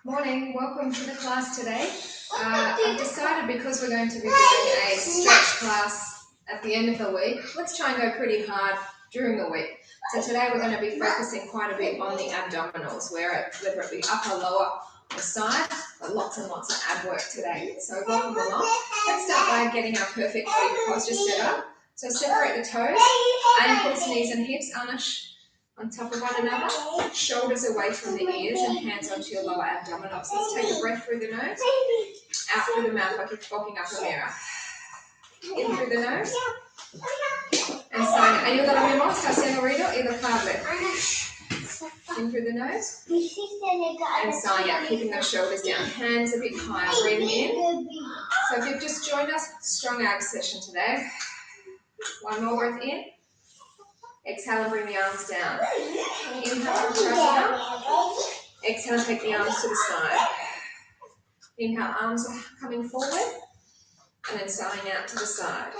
Morning, welcome to the class today. I've decided because we're going to be doing a stretch class at the end of the week, let's try and go pretty hard during the week. So today we're going to be focusing quite a bit on the abdominals, whether it be upper, lower or side, but lots and lots of ab work today. So welcome along. Let's start by getting our perfect body posture set up. So separate the toes, ankles, knees and hips, on top of one another, shoulders away from the ears and hands onto your lower abdominals. So let's take a breath through the nose, out through the mouth like you're fogging up a mirror. In through the nose, and sign it. Ayúdame, está haciendo ruido y lo padre. In through the nose, and sign out, keeping those shoulders down. Hands a bit higher, breathing in. So if you've just joined us, strong ab session today. One more breath in. Exhale and bring the arms down. Inhale, arms rising up. Exhale and take the arms to the side. Inhale, arms are coming forward. And then sighing out to the side.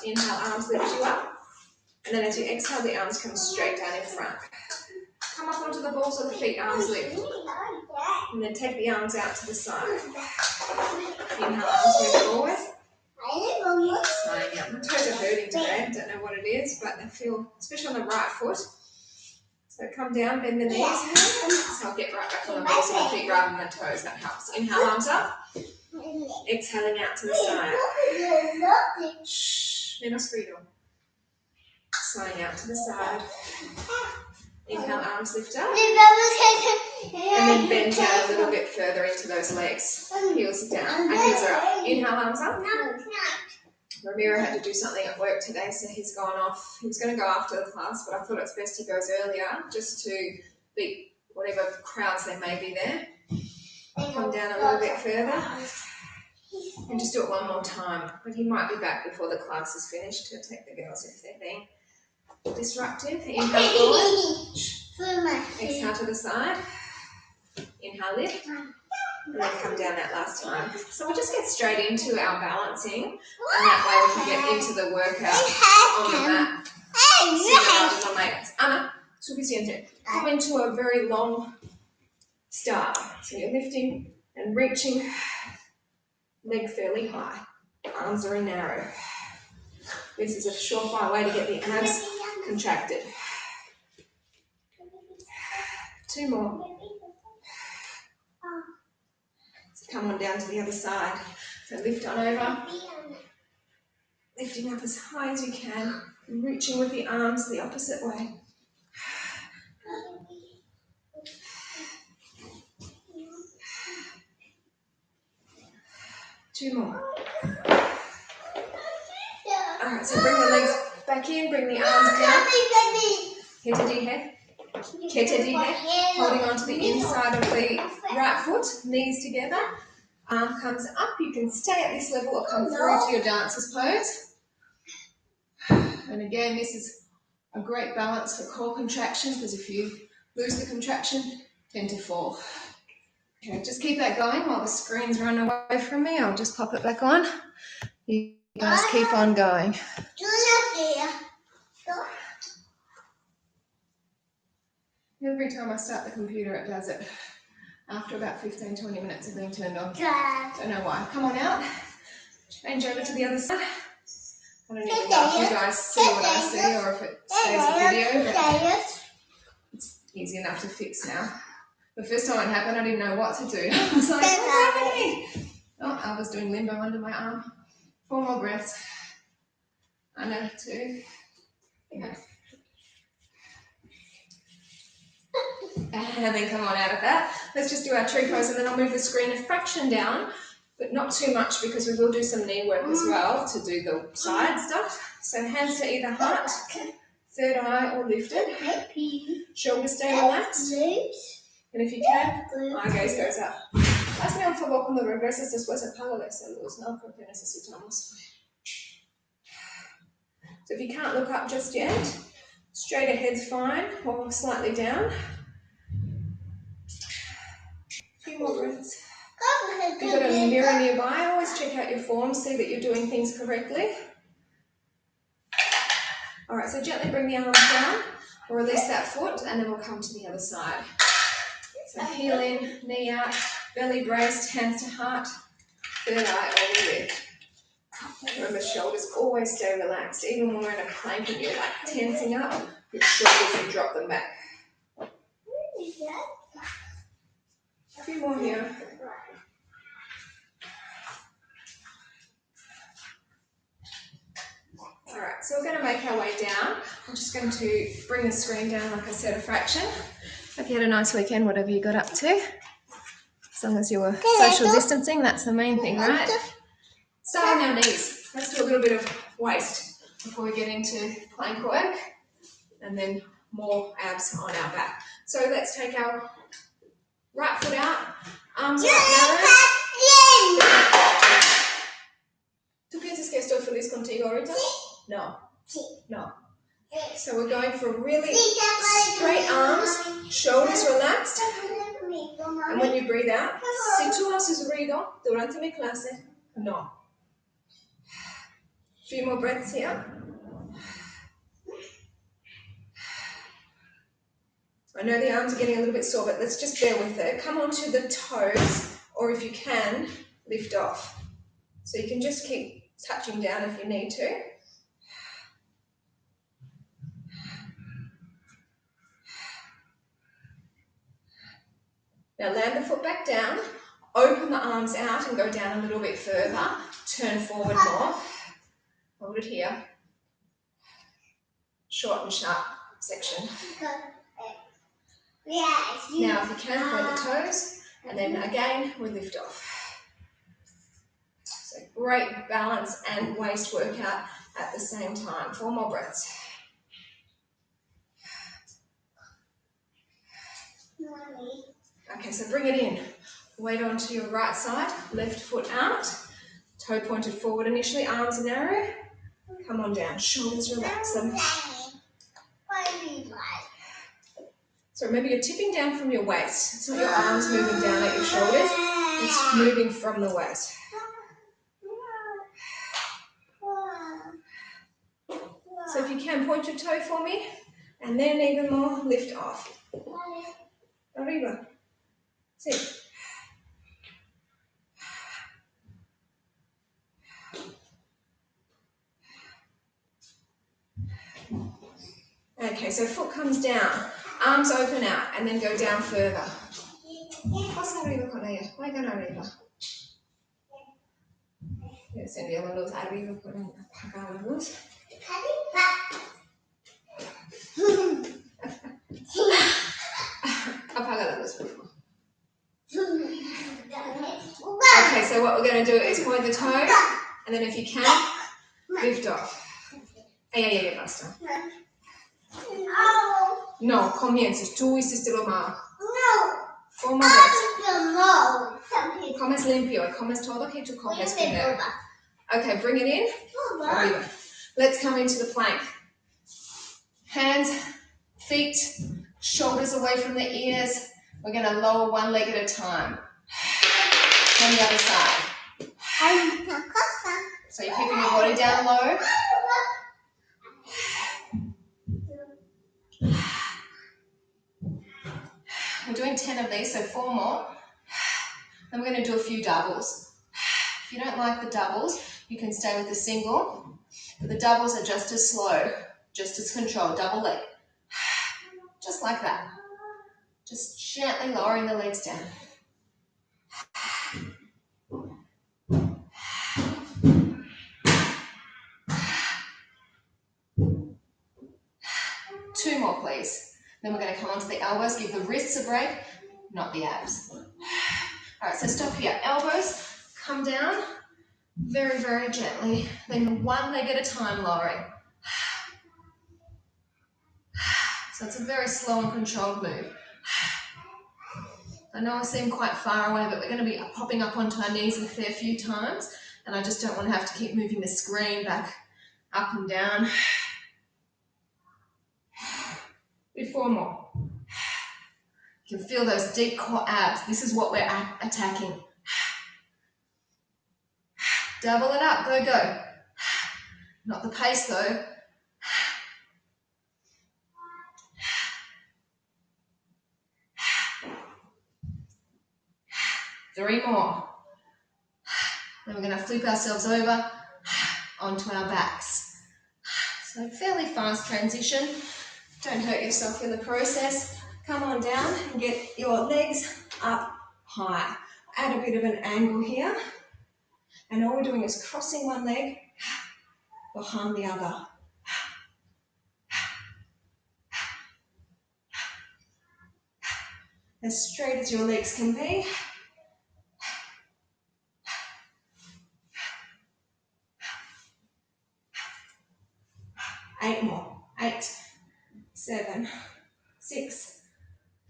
Inhale, arms lift you up. And then as you exhale, the arms come straight down in front. Come up onto the balls of the feet, arms lift. And then take the arms out to the side. Inhale, arms move forward. Sighing out. My toes are hurting today. I don't know what it is, but I feel, especially on the right foot. So come down, bend the knees. So I'll get right back on the balls of the feet rather than the toes. That helps. Inhale, arms up. Exhaling out to the side. Shh, menos ruido. Sighing out to the side. Inhale, arms lift up. And then bend down a little bit further into those legs. Heels down. Ankles are up. Inhale, arms up. Ramiro had to do something at work today, so he's gone off. He was going to go after the class, but I thought it's best he goes earlier just to beat whatever crowds there may be there. Come down a little bit further. And just do it one more time. But he might be back before the class is finished to take the girls if they're being disruptive. Inhale forward. Exhale to the side. Inhale lift. And then come down that last time. So we'll just get straight into our balancing. And that way we can get into the workout on the mat. Ana, suficiente. Come into a very long start. So you're lifting and reaching. Leg fairly high. Arms are narrow. This is a surefire way to get the abs contracted. 2 more. So come on down to the other side. So lift on over. Lifting up as high as you can. Reaching with the arms the opposite way. 2 more. Alright, so bring the legs back in, bring the arms down. Holding on to the inside of the right foot, knees together. Arm comes up. You can stay at this level or come through to your dancer's pose. And again, this is a great balance for core contraction because if you lose the contraction, you tend to fall. Okay, just keep that going while the screens run away from me. I'll just pop it back on. You guys keep on going. Every time I start the computer, it does it. After about 15-20 minutes of being turned on. Don't know why. Come on out. Change over to the other side. I don't even know if you guys see what I see or if it stays a video, but it's easy enough to fix now. The first time it happened, I didn't know what to do. I was like, what's happening? Oh, I was doing limbo under my arm. 4 more breaths. I know, 2. Yeah. And then come on out of that. Let's just do our tree pose and then I'll move the screen a fraction down, but not too much because we will do some knee work as well to do the side stuff. So hands to either heart, third eye or lifted. Shoulders stay relaxed. And if you can, eye gaze goes up. Hazme un favor cuando regreses después apaga las luz, no porque necesitamos. So if you can't look up just yet, straight ahead's fine or slightly down. 2 more breaths. If you've got a mirror nearby, always check out your form, see that you're doing things correctly. Alright, so gently bring the arms down. Release that foot and then we'll come to the other side. So heel in, knee out, belly braced, hands to heart, third eye all the way. Remember, shoulders always stay relaxed. Even when we're in a plank and you're like tensing up, your shoulders and drop them back. A few more here. Alright, so we're going to make our way down. I'm just going to bring the screen down, like I said, a fraction. Hope you had a nice weekend, whatever you got up to. As long as you were social distancing, that's the main thing, right? Start on our knees. Let's do a little bit of waist before we get into plank work, and then more abs on our back. So let's take our right foot out, arms out narrow. ¿Tú piensas que estoy feliz contigo ahorita? No. No. So we're going for really straight arms, shoulders relaxed. And when you breathe out, si tú haces ruido durante mi clase, no. Few more breaths here. I know the arms are getting a little bit sore, but let's just bear with it. Come onto the toes, or if you can, lift off. So you can just keep touching down if you need to. Now land the foot back down, open the arms out and go down a little bit further. Turn forward more. Hold it here. Short and sharp section. Now if you can, point the toes, and then again we lift off. So great balance and waist workout at the same time. 4 more breaths. Okay, so bring it in. Weight onto your right side, left foot out, toe pointed forward initially, arms narrow. Come on down, shoulders relax them. So remember, you're tipping down from your waist. It's not your arms moving down at your shoulders, it's moving from the waist. So if you can, point your toe for me, and then even more, lift off. Arriba. Sí. Okay, so foot comes down, arms open out, and then go down further. Pasa arriba con ella, vayan arriba. Encender la luz arriba, pueden apagar la luz. Apaga la luz, por favor. Okay, so what we're going to do is point the toe, and then if you can, lift off. Ella, basta. No, comiences. Tú hiciste lo malo. No. Comes limpio. Comes todo que tú comes primero. Okay, bring it in. Arriba. Let's come into the plank. Hands, feet, shoulders away from the ears. We're going to lower one leg at a time. On the other side. So you're keeping your body down low. We're doing 10 of these, so 4 more. Then we're going to do a few doubles. If you don't like the doubles, you can stay with the single. But the doubles are just as slow, just as controlled. Double leg. Just like that. Just gently lowering the legs down. Two more, please. Then we're going to come onto the elbows, give the wrists a break, not the abs. All right, so stop here. Elbows, come down very, very gently. Then one leg at a time, lowering. So it's a very slow and controlled move. I know I seem quite far away, but we're going to be popping up onto our knees a fair few times, and I just don't want to have to keep moving the screen back up and down. 4 more. You can feel those deep core abs. This is what we're attacking. Double it up. Go, go. Not the pace though. 3 more. Then we're going to flip ourselves over onto our backs. So fairly fast transition. Don't hurt yourself in the process. Come on down and get your legs up high. Add a bit of an angle here. And all we're doing is crossing one leg behind the other. As straight as your legs can be. 8 more. 8, 7, 6,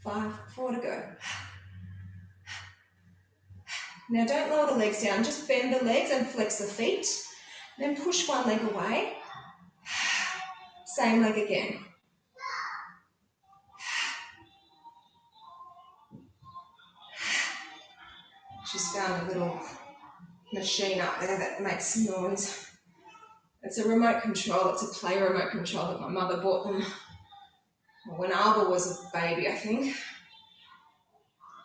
5, 4 to go. Now don't lower the legs down, just bend the legs and flex the feet. Then push one leg away. Same leg again. Just found a little machine up there that makes noise. It's a remote control, it's a play remote control that my mother bought them when Alba was a baby, I think.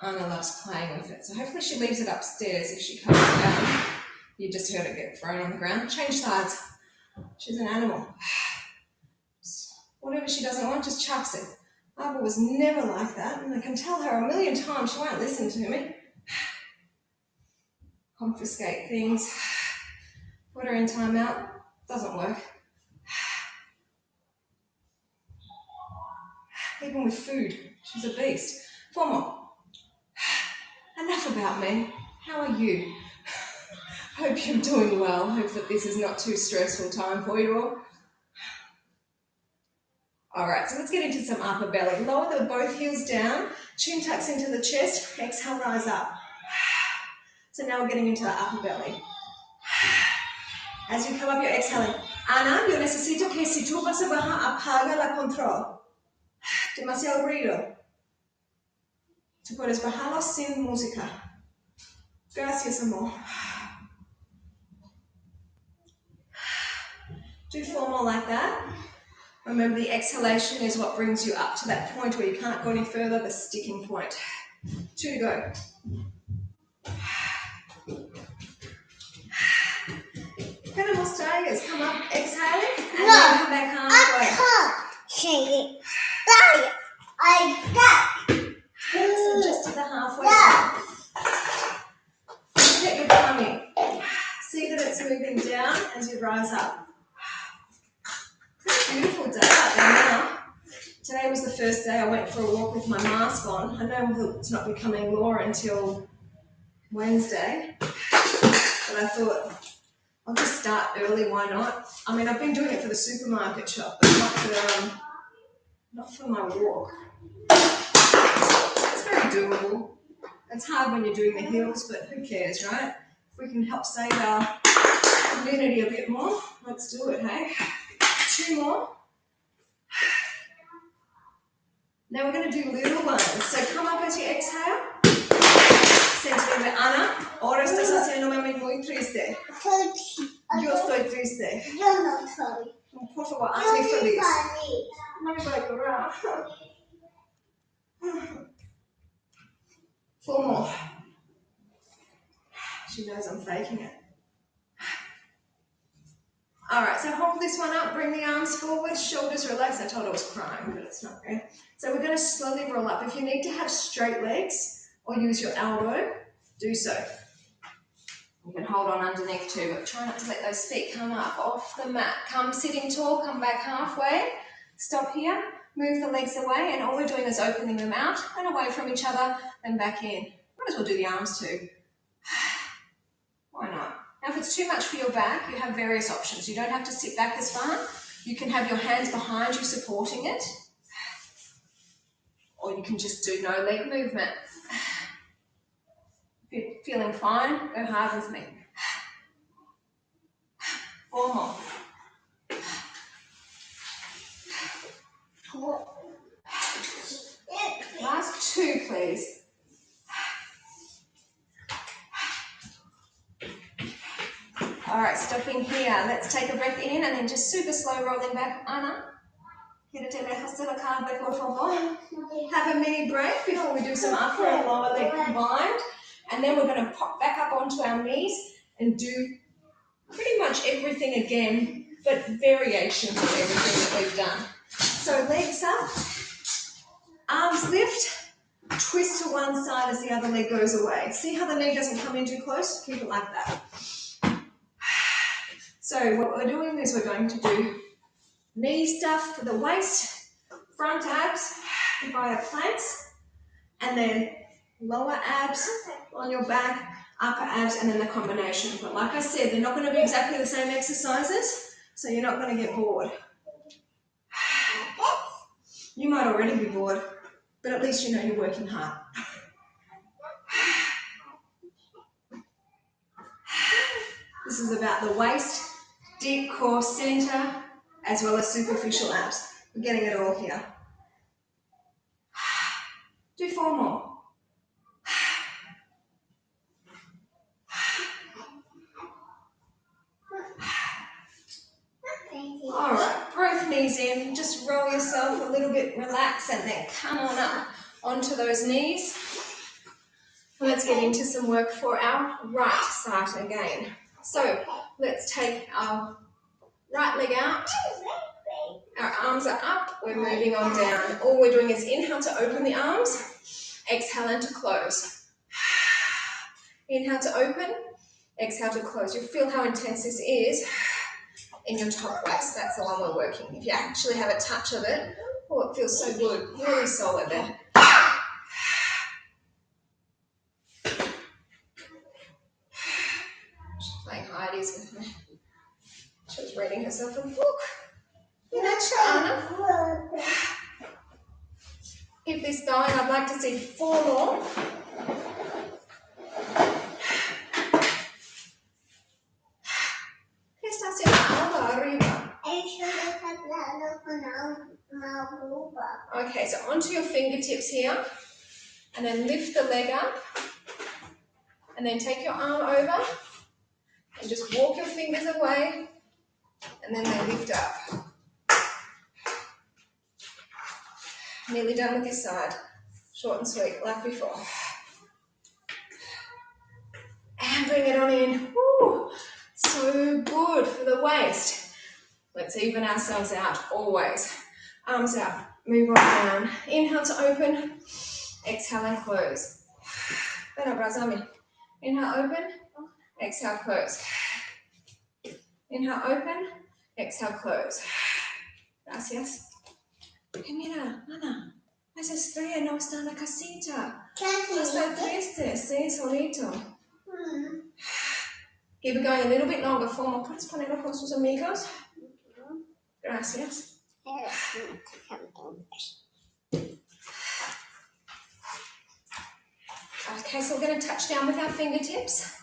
Anna loves playing with it, so hopefully she leaves it upstairs if she comes down. You just heard it get thrown on the ground. Change sides. She's an animal. Whatever she doesn't want, just chucks it. Alba was never like that, and I can tell her a million times she won't listen to me. Confiscate things. Put her in timeout. Doesn't work. Even with food, she's a beast. 4 more. Enough about me. How are you? Hope you're doing well. Hope that this is not too stressful time for you all. All right, so let's get into some upper belly. Lower both heels down. Chin tucks into the chest. Exhale, rise up. So now we're getting into the upper belly. As you come up, you're exhaling. Ana, yo necesito que si tú vas a bajar, apaga la control. Demasiado ruido. Tú puedes bajarlo sin música. Gracias, amor. Do 4 more like that. Remember, the exhalation is what brings you up to that point where you can't go any further, the sticking point. 2 to go. Animal tigers, come up, exhaling, and then come back halfway. So just to the halfway point. Get your tummy. See that it's moving down as you rise up. Beautiful day out there now. Today was the first day I went for a walk with my mask on. I know it's not becoming law until Wednesday, but I thought I'll just start early, why not? I mean, I've been doing it for the supermarket shop, but not for my walk. It's very doable. It's hard when you're doing the hills, but who cares, right? If we can help save our community a bit more, let's do it, hey? 2 more. Now we're going to do little ones. So come up as you exhale. Sentirme, Ana, ahora estás haciéndome muy triste. Yo estoy triste. Yo no soy. Por favor, hazme feliz. No me voy a llorar. 4 more. She knows I'm faking it. All right, so hold this one up, bring the arms forward, shoulders relaxed. I told her I was crying, but it's not there. So we're going to slowly roll up. If you need to have straight legs or use your elbow, do so. You can hold on underneath too, but try not to let those feet come up off the mat. Come sitting tall, come back halfway. Stop here, move the legs away, and all we're doing is opening them out and away from each other, then back in. Might as well do the arms too. Why not? Now, if it's too much for your back, you have various options. You don't have to sit back as far. You can have your hands behind you supporting it, or you can just do no leg movement. If you're feeling fine, go hard with me. 4 more. Last 2, please. All right, stopping here. Let's take a breath in and then just super slow rolling back. Ana, quédate lejos de la cama, por favor. Have a mini break before we do some upper and lower leg combined. And then we're going to pop back up onto our knees and do pretty much everything again, but variations of everything that we've done. So legs up, arms lift, twist to one side as the other leg goes away. See how the knee doesn't come in too close? Keep it like that. So what we're doing is we're going to do knee stuff for the waist, front abs via planks, and then lower abs on your back, upper abs, and then the combination. But like I said, they're not going to be exactly the same exercises, so you're not going to get bored. You might already be bored, but at least you know you're working hard. This is about the waist, deep core center, as well as superficial abs. We're getting it all here. Do 4 more. All right, both knees in. Just roll yourself a little bit, relax, and then come on up onto those knees. Let's get into some work for our right side again. So let's take our right leg out. Our arms are up. We're moving on down. All we're doing is inhale to open the arms. Exhale and to close. Inhale to open. Exhale to close. You feel how intense this is in your top waist. That's the one we're working. If you actually have a touch of it, oh, it feels so good. Really solid there. She's playing Heidi's with me. She was reading herself a book. You know, Anna. Keep this going. I'd like to see 4 more. Okay, so onto your fingertips here, and then lift the leg up, and then take your arm over, and just walk your fingers away, and then they lift up. Nearly done with this side. Short and sweet, like before. And bring it on in. Woo! So good for the waist. Let's even ourselves out, always. Arms out, move on down. Inhale to open, exhale and close. Inhale, open, exhale, close. Inhale, open, exhale, close. Gracias. Que mira, Ana, esa estrella no está en la casita. Está triste, sí, solito. Keep it going a little bit longer. 4 more. ¿Puedes ponerlo con sus amigos? Gracias. Okay, so we're going to touch down with our fingertips.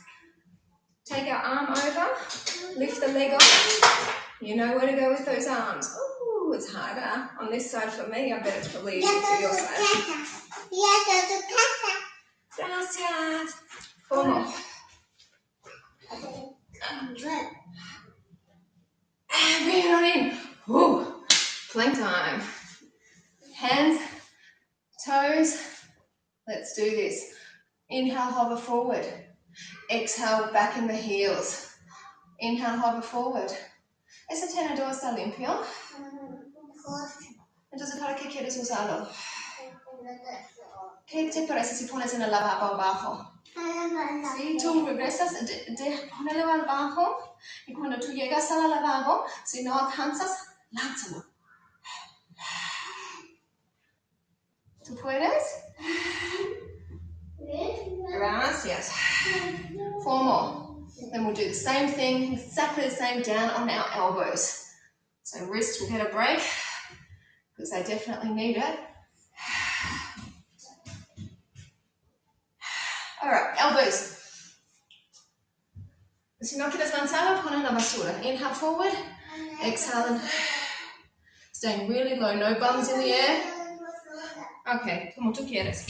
Take our arm over, lift the leg up. You know where to go with those arms. Ooh, it's harder on this side for me. I bet it's probably easier for your side. Gracias. 4 more. And bring it on in. Ooh. Plank time. Hands, toes. Let's do this. Inhale, hover forward. Exhale, back in the heels. Inhale, hover forward. ¿Ese tenedor está limpio? Entonces, ¿para qué quieres usarlo? ¿Qué te parece si pones en el lavabo abajo? Sí, tú regresas, ponelo abajo y cuando tú llegas al lavabo, si no alcanzas, lánzalo. ¿Tú puedes? Gracias. 4 more. Then we'll do the same thing, exactly the same down on our elbows. So wrist will get a break because I definitely need it. All right, elbows. Si no quieres lanzarlo, pon en la basura. Inhale forward, exhale and staying really low, no bums in the air. Okay, como tú quieres.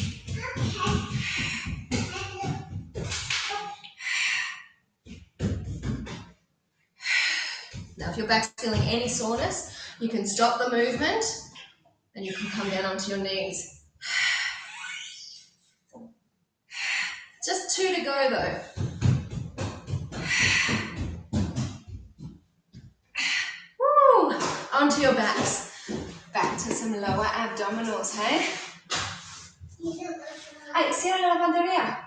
Now if your back's feeling any soreness, you can stop the movement and you can come down onto your knees. Just 2 to go though. Woo! Onto your backs. Back to some lower abdominals, hey? Ay, cierra la lavandería.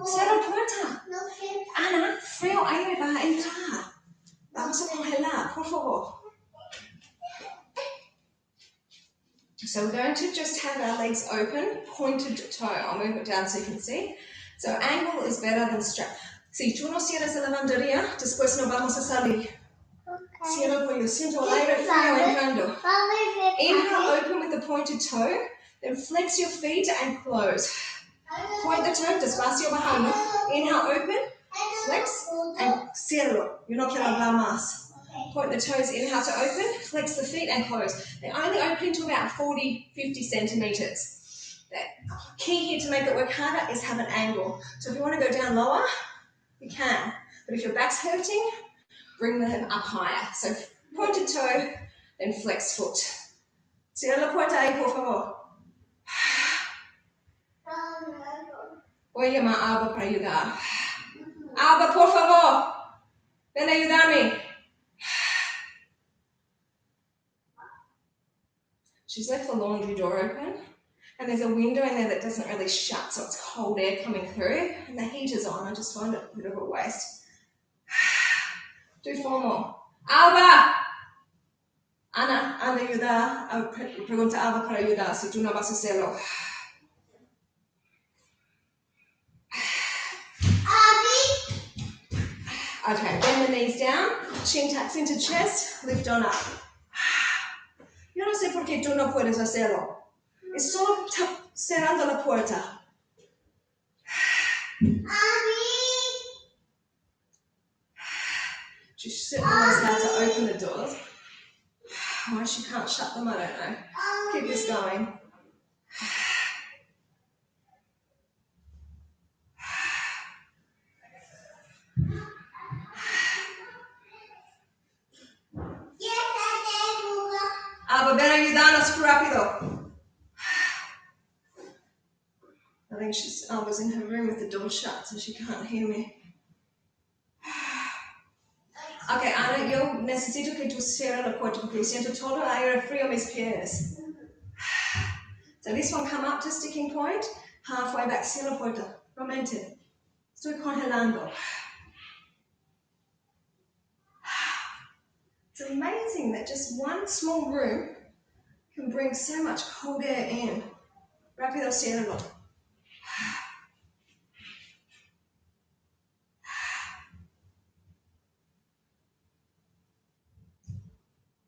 Cierra la puerta. Ana, frío aire va a entrar. Vamos a congelar, por favor. So we're going to just have our legs open, pointed toe. I'll move it down so you can see. So angle is better than strap. Si tú no cierras la lavandería, después no vamos a salir. Cierra cuello, siento el aire frío entrando. Inhale, open with the pointed toe. Then flex your feet and close. Point the toe, despacio bajando. Inhale, open, flex, and cierro. Yo no quiero hablar más. Point the toes, inhale to open, flex the feet and close. They're only opening to about 40-50 centimeters. The key here to make it work harder is have an angle. So if you want to go down lower, you can. But if your back's hurting, bring them up higher. So pointed toe, then flex foot. Cierra la puerta ahí, por favor. Voy a llamar a Alba para ayudar. Alba, por favor. Ven a ayudarme. She's left the laundry door open, and there's a window in there that doesn't really shut, so it's cold air coming through, and the heater's on. I just find it a bit of a waste. Do 4 more. Alba! Ana, anda ayudar. Pregunta a Alba para ayudar, si tú no vas a hacerlo. Okay, bend the knees down, chin tucks into chest, lift on up. Yo no sé por qué tú no puedes hacerlo. Es solo cerrando la puerta. She certainly knows how to open the doors. Why she can't shut them, I don't know. Keep this going. Alba, ven a ayudarnos rápido. I think I was in her room with the door shut, so she can't hear me. Okay, Ana, yo necesito que tú cierres la puerta porque siento todo el aire frío en mis pies. So this one, come up to sticking point, halfway back, cierra la puerta. Romente. Estoy congelando. It's amazing that just one small room can bring so much cold air in. Rápido, ciérralo.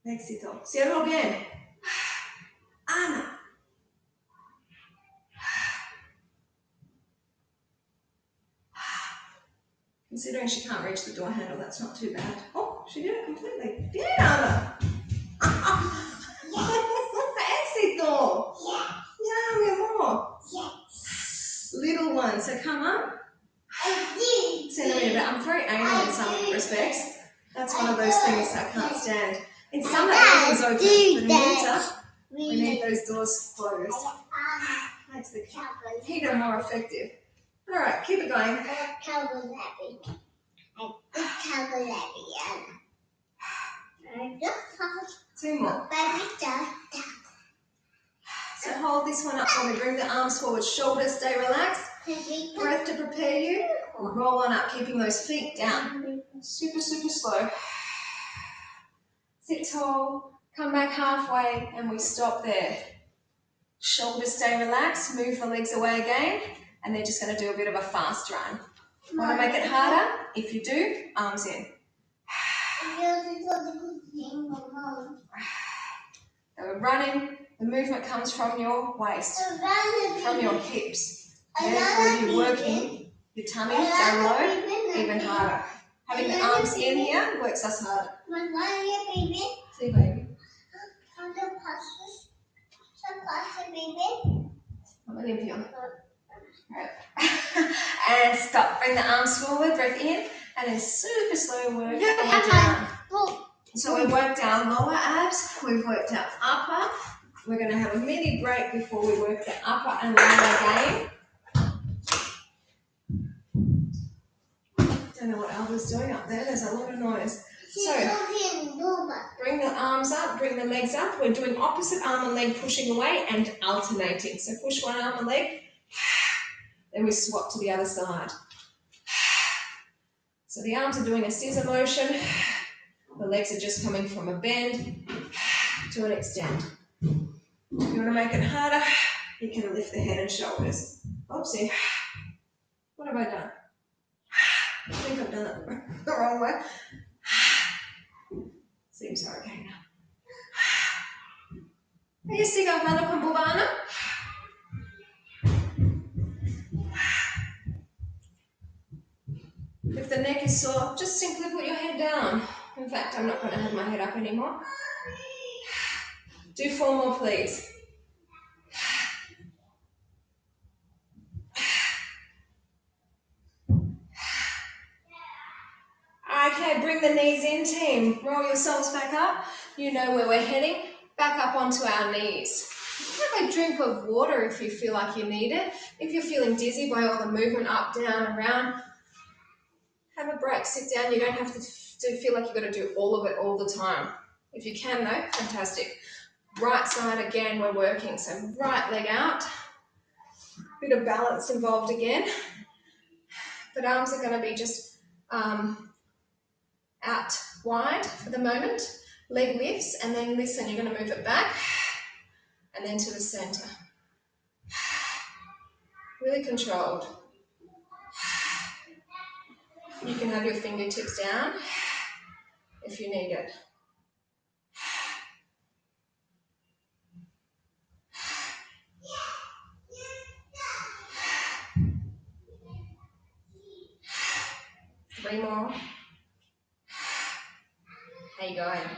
Éxito. Ciérralo bien. Ana. Considering she can't reach the door handle, that's not too bad. Oh, she did it completely. Bien, Ana. Éxito. Yeah, mi amor. Little one. So come up. Centimeter, but I'm very anal in some respects. That's one of those things I can't stand. In summer, everything's open, but in winter, we need those doors closed. Makes the heater more effective. All right, keep it going. 2 more. So hold this one up for me. Bring the arms forward. Shoulders stay relaxed. Breath to prepare you. Roll on up, keeping those feet down. Super, super slow. Sit tall. Come back halfway, and we stop there. Shoulders stay relaxed. Move the legs away again, and they're just going to do a bit of a fast run. Want to make it harder? If you do, arms in. So we're running. The movement comes from your waist, from your hips. Therefore, you're working your tummy down low even harder. Having the arms in here works us harder. See, baby. I'm Olympia. Right. And stop. Bring the arms forward, breath in, and then super slow work down. So we worked our lower abs, we've worked our upper. We're going to have a mini break before we work the upper and lower again. Don't know what Alva's doing up there. There's a lot of noise. So, bring the arms up, bring the legs up. We're doing opposite arm and leg pushing away and alternating. So push one arm and leg, then we swap to the other side. So the arms are doing a scissor motion. The legs are just coming from a bend to an extend. If you want to make it harder, you can lift the head and shoulders. Oopsie. What have I done? I think I've done it the wrong way. Seems okay now. Ayo sigaw hanap ang bubana. If the neck is sore, just simply put your head down. In fact, I'm not going to have my head up anymore. Do 4 more, please. Okay, bring the knees in, team. Roll yourselves back up. You know where we're heading. Back up onto our knees. Have a drink of water if you feel like you need it. If you're feeling dizzy by all the movement up, down, around, have a break, sit down. You don't have to feel like you've got to do all of it all the time. If you can though, fantastic. Right side again, we're working. So right leg out. Bit of balance involved again. But arms are going to be just out wide for the moment. Leg lifts, and then listen, you're going to move it back and then to the center. Really controlled. You can have your fingertips down if you need it. Three more. How you going?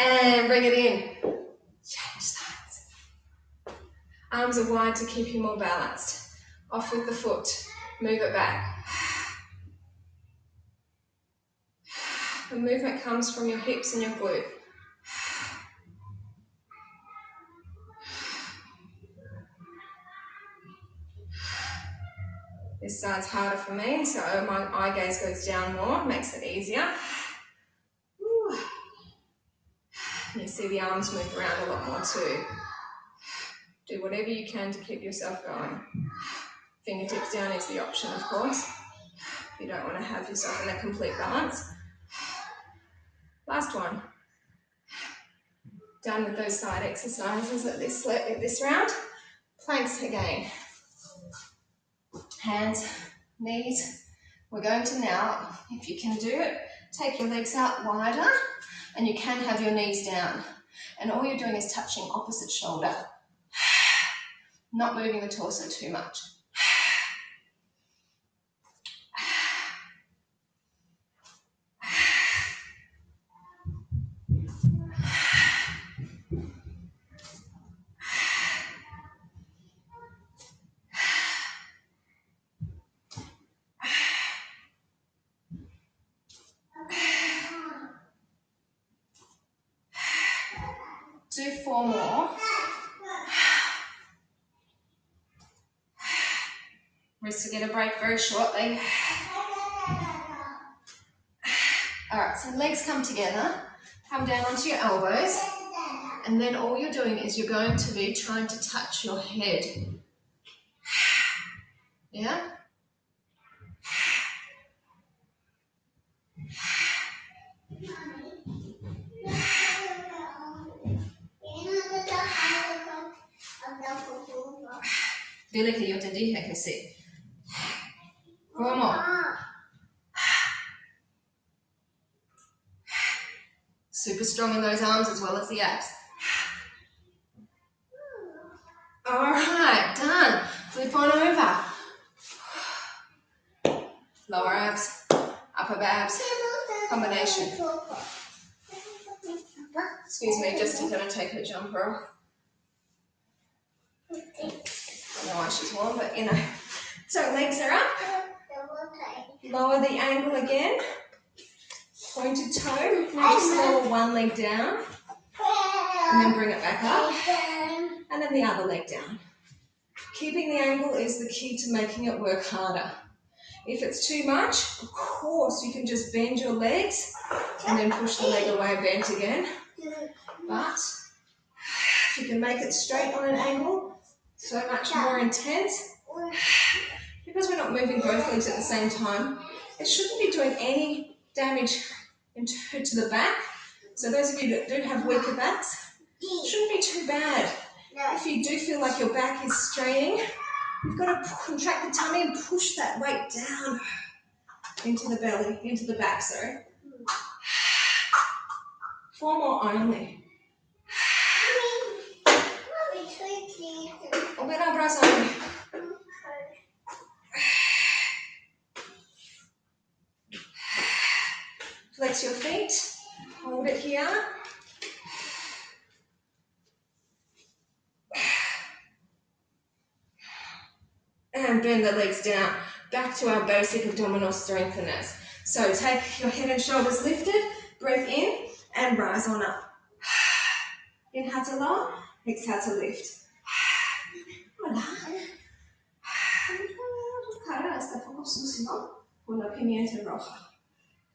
And bring it in. Change sides. Arms are wide to keep you more balanced. Off with the foot. Move it back. The movement comes from your hips and your glute. This side's harder for me, so my eye gaze goes down more, makes it easier. Woo. You see the arms move around a lot more too. Do whatever you can to keep yourself going. Fingertips down is the option, of course. You don't want to have yourself in a complete balance. Last one. Done with those side exercises at this round. Planks again. Hands, knees. We're going to now, if you can do it, take your legs out wider, and you can have your knees down. And all you're doing is touching opposite shoulder. Not moving the torso too much. Do 4 more. Wrists will get a break very shortly. Alright, so legs come together, come down onto your elbows, and then all you're doing is you're going to be trying to touch your head. Yeah? Bila kayo tadiha kasi. 4 more. Super strong in those arms as well as the abs. Alright, done. Flip on over. Lower abs, upper abs, combination. Excuse me, just going to take her jumper off. I don't know why she's warm, but you know. So legs are up. Lower the ankle again. Pointed toe. Now just lower one leg down. And then bring it back up. And then the other leg down. Keeping the angle is the key to making it work harder. If it's too much, of course, you can just bend your legs and then push the leg away, bent again. But if you can make it straight on an angle, so much more intense. Because we're not moving both legs at the same time, it shouldn't be doing any damage to the back. So those of you that do have weaker backs, it shouldn't be too bad. If you do feel like your back is straining, you've got to contract the tummy and push that weight down into the belly, into the back, sorry. 4 more only. Open our bras only. Flex your feet, hold it here. And bend the legs down, back to our basic abdominal strengtheners. So take your head and shoulders lifted, breathe in, and rise on up. Inhale to lower, exhale to lift. Hola. Cara está poco sucio con la pimienta roja.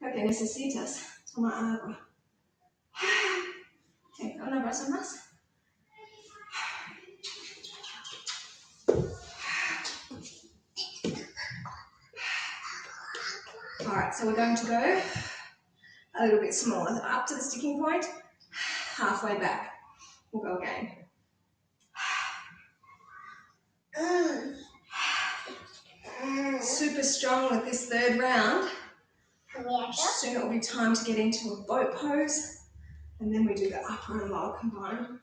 Lo que necesitas, toma agua. Okay, un abrazo más. Alright, so we're going to go a little bit smaller, up to the sticking point, halfway back. We'll go again. Super strong with this third round. Soon it will be time to get into a boat pose, and then we do the upper and lower combined.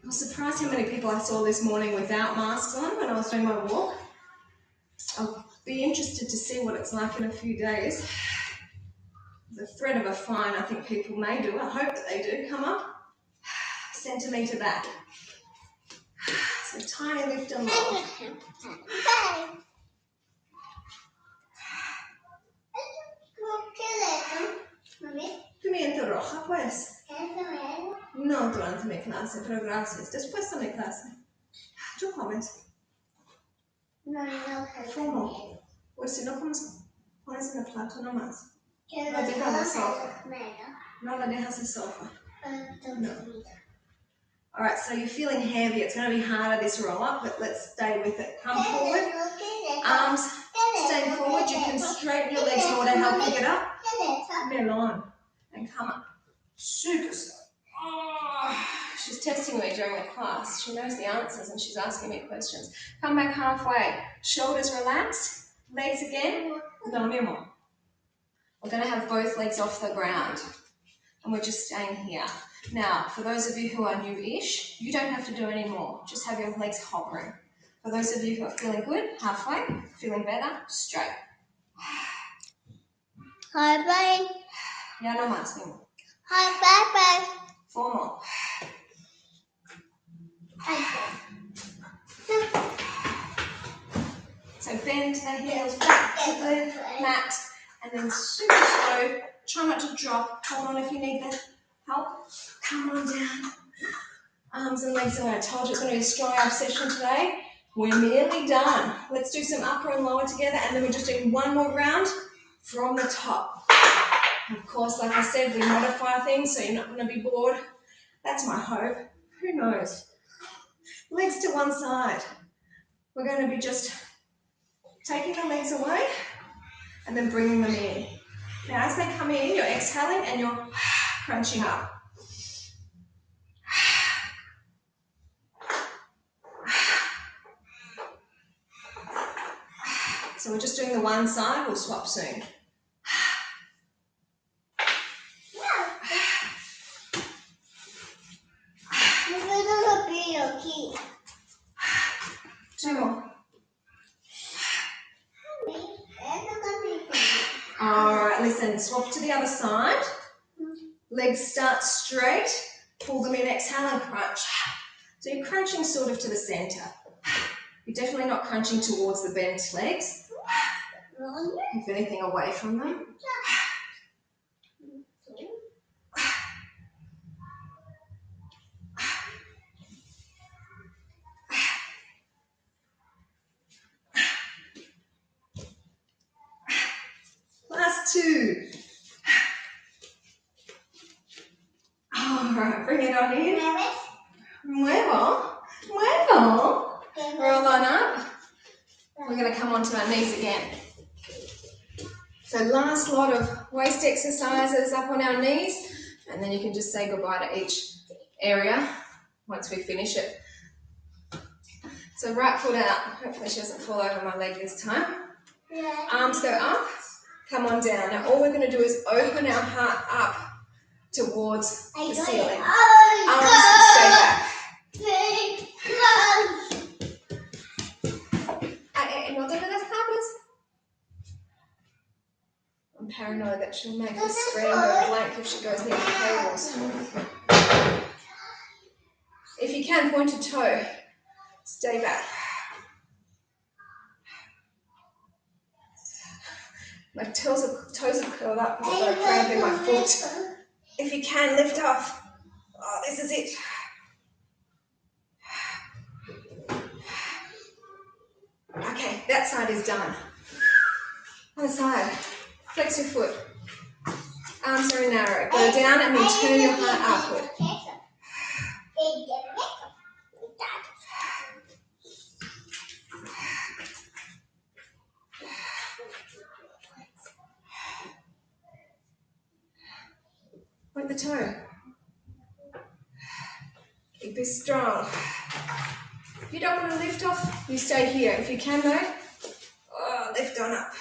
I was surprised how many people I saw this morning without masks on when I was doing my walk. I'll be interested to see what it's like in a few days. The threat of a fine, I think people may do. I hope that they do. Come up, centimetre back. So tiny lift and lower. Pimienta roja, pues. No durante mi clase, pero gracias. Después de mi clase. ¿Tú comes? No. ¿Cómo? Pues si no comes, pones en el plato nomás. No dejas en el sofá. No la dejas en el sofá. No. Alright, so you're feeling heavy. It's going to be harder this roll up, but let's stay with it. Come forward. Arms stay forward. You can straighten your legs more to help you get up. Melon. And come up. Super slow. Oh, she's testing me during the class. She knows the answers and she's asking me questions. Come back halfway. Shoulders relaxed. Legs again. No, mi amor. We're going to have both legs off the ground. And we're just staying here. Now, for those of you who are new-ish, you don't have to do any more. Just have your legs hovering. For those of you who are feeling good, halfway, feeling better, straight. Hi, bye. Ya no más, mi amor. Hi, bye. 4 more. So bend the heels back to the mat and then super slow. Try not to drop. Hold on if you need the help. Come on down. Arms and legs away. I told you it's going to be a strong ab session today. We're nearly done. Let's do some upper and lower together and then we're just doing one more round from the top. Of course, like I said, we modify things so you're not going to be bored. That's my hope. Who knows? Legs to one side. We're going to be just taking the legs away and then bringing them in. Now, as they come in, you're exhaling and you're crunching up. So we're just doing the one side. We'll swap soon. Two more. Alright, listen, swap to the other side. Legs start straight. Pull them in, exhale and crunch. So you're crunching sort of to the center. You're definitely not crunching towards the bent legs. If anything, away from them. last 2. All right, bring it on in. Nuevo. Roll on up. We're going to come onto our knees again. So last lot of waist exercises up on our knees, and then you can just say goodbye to each area once we finish it. So right foot out. Hopefully she doesn't fall over my leg this time. Arms go up, come on down. Now all we're going to do is open our heart up towards the ceiling. Arms stay back. ¿No te me das cables? I'm paranoid that she'll make the screen go blank if she goes near the cables. If you can, point a toe. Stay back. My toes are curled up because I've got a cramp in my foot. If you can, lift off. Oh, this is it. Okay, that side is done. Other side. Flex your foot. Arms are narrow. Go down and then turn your heart upward. Point the toe. Keep this strong. If you don't want to lift off, you stay here. If you can though, lift on up.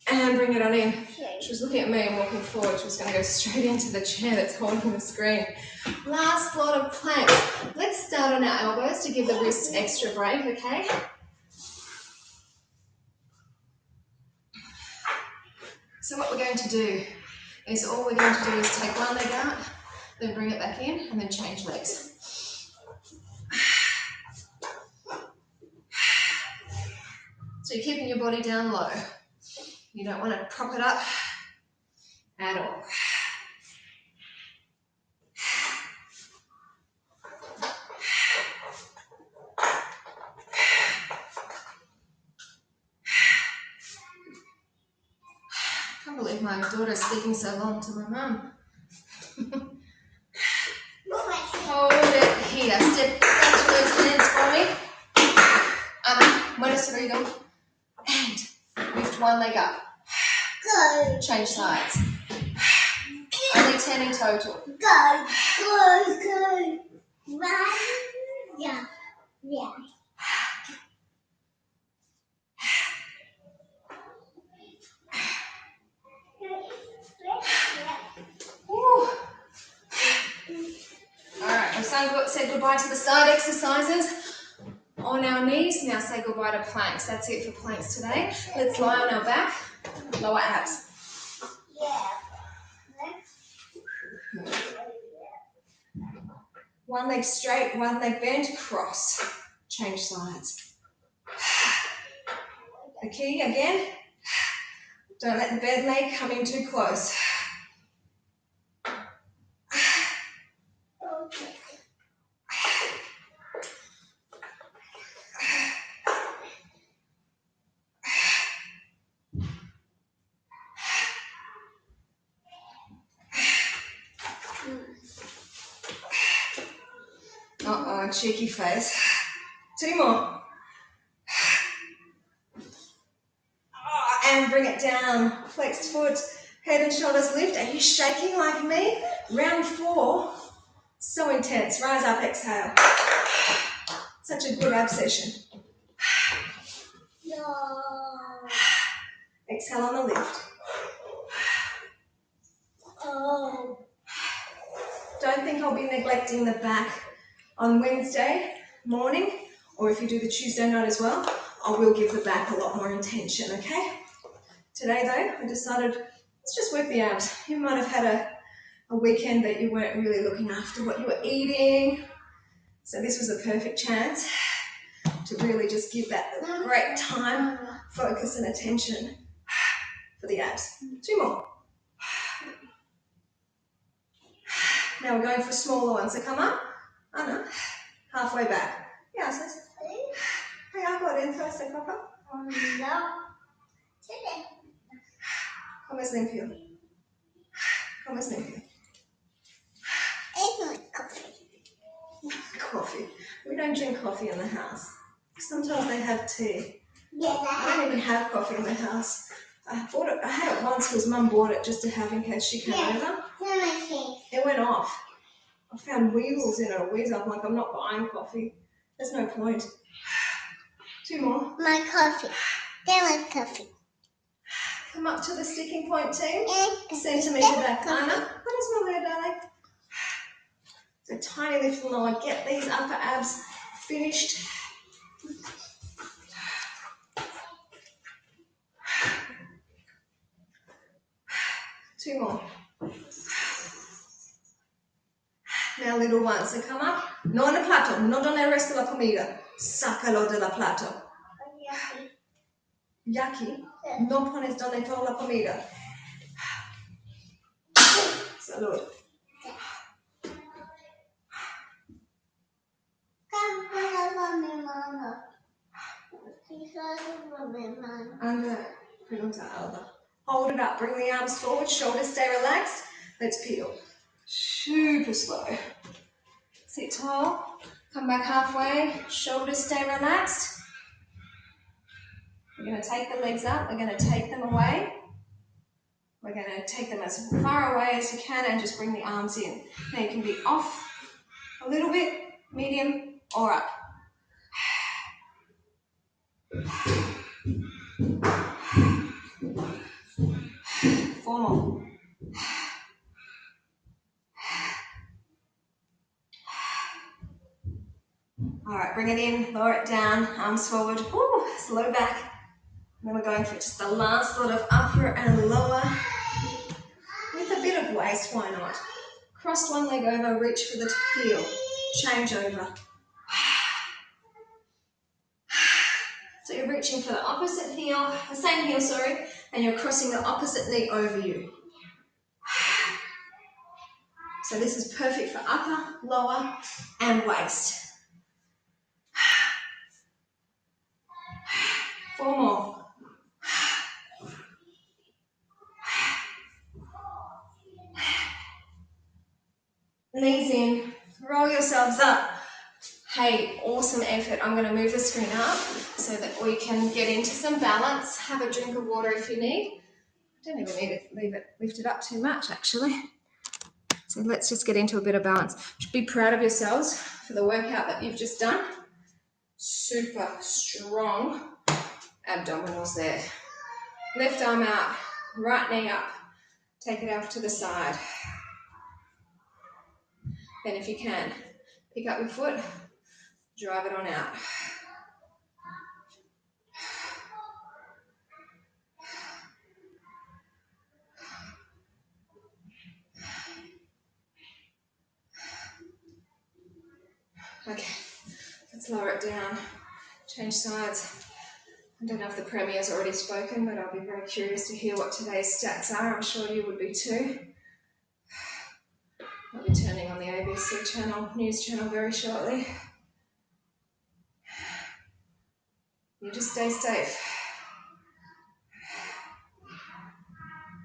And bring it on in. She was looking at me and walking forward. She was going to go straight into the chair that's holding the screen. Last lot of planks. Let's start on our elbows to give the wrists extra break, okay? So what we're going to do is all we're going to do is take one leg out, then bring it back in, and then change legs. So you're keeping your body down low. You don't want to prop it up at all. I can't believe my daughter's speaking so long to my mum. Hold it here. Step to those hands for me. Buena seguido. And lift one leg up. Go. Change sides. Only 10 in total. Go. Right. Yeah. Woo. Alright, we've said goodbye to the side exercises on our knees. Now say goodbye to planks. That's it for planks today. Let's lie on our back, lower abs. One leg straight, one leg bent, cross. Change sides. The key again, don't let the bed leg come in too close. Uh-oh, cheeky face. 2 more. And bring it down. Flexed foot, head and shoulders lift. Are you shaking like me? Round 4. So intense. Rise up, exhale. Such a good ab session. No. Exhale on the lift. Oh. Don't think I'll be neglecting the back on Wednesday morning, or if you do the Tuesday night as well, I will give the back a lot more intention, okay? Today though, I decided let's just work the abs. You might have had a weekend that you weren't really looking after what you were eating, so this was a perfect chance to really just give that great time, focus and attention for the abs. 2 more. Now we're going for smaller ones, so come up, halfway back. Yeah, so Papa? No. Come es limpio. Come es limpio. It's not coffee. Coffee. We don't drink coffee in the house. Sometimes they have tea. Yes, I don't even have coffee in the house. I had it once because Mum bought it just to have in case she came over. It went off. I found weevils in it, a weasel. I'm like, I'm not buying coffee. There's no point. 2 more. My coffee. They like coffee. Come up to the sticking point, team. And Centimetre back. Anna, what is my there, darling? It's a tiny little lower. Get these upper abs finished. Two more. Now, little one, so come up. No en el plato, no donde el resto de la comida. Sácalo de la plato. Yaki, no pones donde toda la comida. Salud. Anda, pregunta Alba. Hold it up, bring the arms forward, shoulders stay relaxed. Let's peel. Super slow. Sit tall, come back halfway, shoulders stay relaxed. We're going to take the legs up, we're going to take them away. We're going to take them as far away as you can and just bring the arms in. Now you can be off a little bit, medium, or up. 4 more. All right, bring it in, lower it down, arms forward, woo, slow back. And then we're going for just the last lot of upper and lower with a bit of waist, why not? Cross one leg over, reach for the heel, change over. So you're reaching for the opposite heel, the same heel, sorry, and you're crossing the opposite knee over you. So this is perfect for upper, lower, and waist. 4 more. Knees in, roll yourselves up. Hey, awesome effort. I'm going to move the screen up so that we can get into some balance. Have a drink of water if you need. I don't even need to leave it lifted up too much, actually. So let's just get into a bit of balance. Be proud of yourselves for the workout that you've just done. Super strong abdominals there. Left arm out, right knee up. Take it off to the side. Then if you can, pick up your foot, drive it on out. Okay, let's lower it down. Change sides. I don't know if the Premier's already spoken, but I'll be very curious to hear what today's stats are. I'm sure you would be too. I'll be turning on the ABC channel, news channel very shortly. You just stay safe.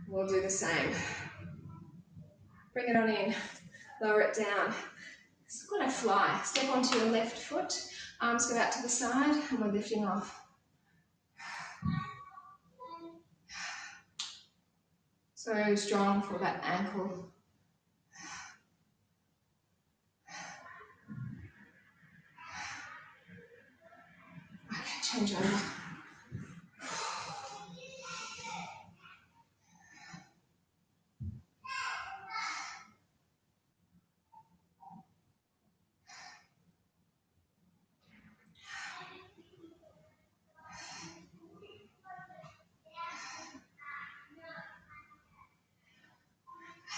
We'll do the same. Bring it on in, lower it down. It's going to fly. Step onto your left foot, arms go out to the side, and we're lifting off. So strong for that ankle. Okay, change over.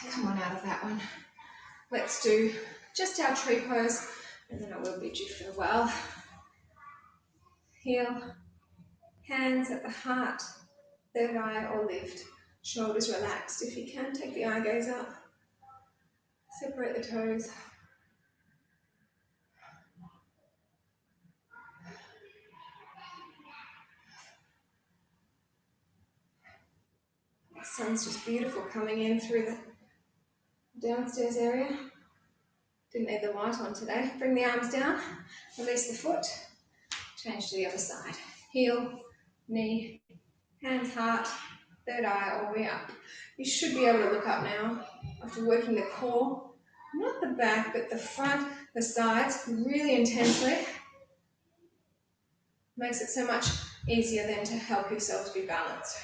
Come on out of that one. Let's do just our tree pose, and then I will bid you farewell. Heel, hands at the heart, third eye or lift. Shoulders relaxed. If you can, take the eye gaze up. Separate the toes. Sun's just beautiful coming in through the downstairs area. Didn't need the light on today. Bring the arms down, release the foot, change to the other side. Heel, knee, hands, heart, third eye, all the way up. You should be able to look up now after working the core, not the back, but the front, the sides, really intensely. Makes it so much easier then to help yourself be balanced.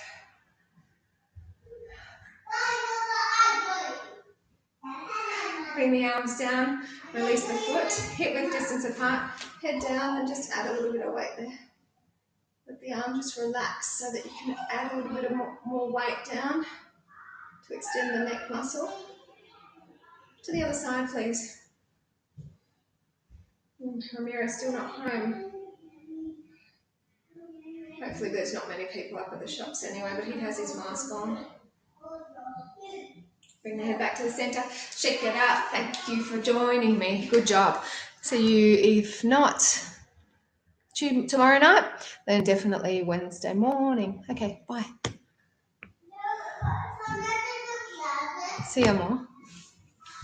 Bring the arms down, release the foot, hip width distance apart, head down and just add a little bit of weight there. Let the arm just relax so that you can add a little bit of more weight down to extend the neck muscle. To the other side, please. Ramira's still not home. Hopefully there's not many people up at the shops anyway, but he has his mask on. Bring the head back to the centre. Shake it out. Thank you for joining me. Good job. See you, if not tomorrow night, then definitely Wednesday morning. Okay, bye. See you, more.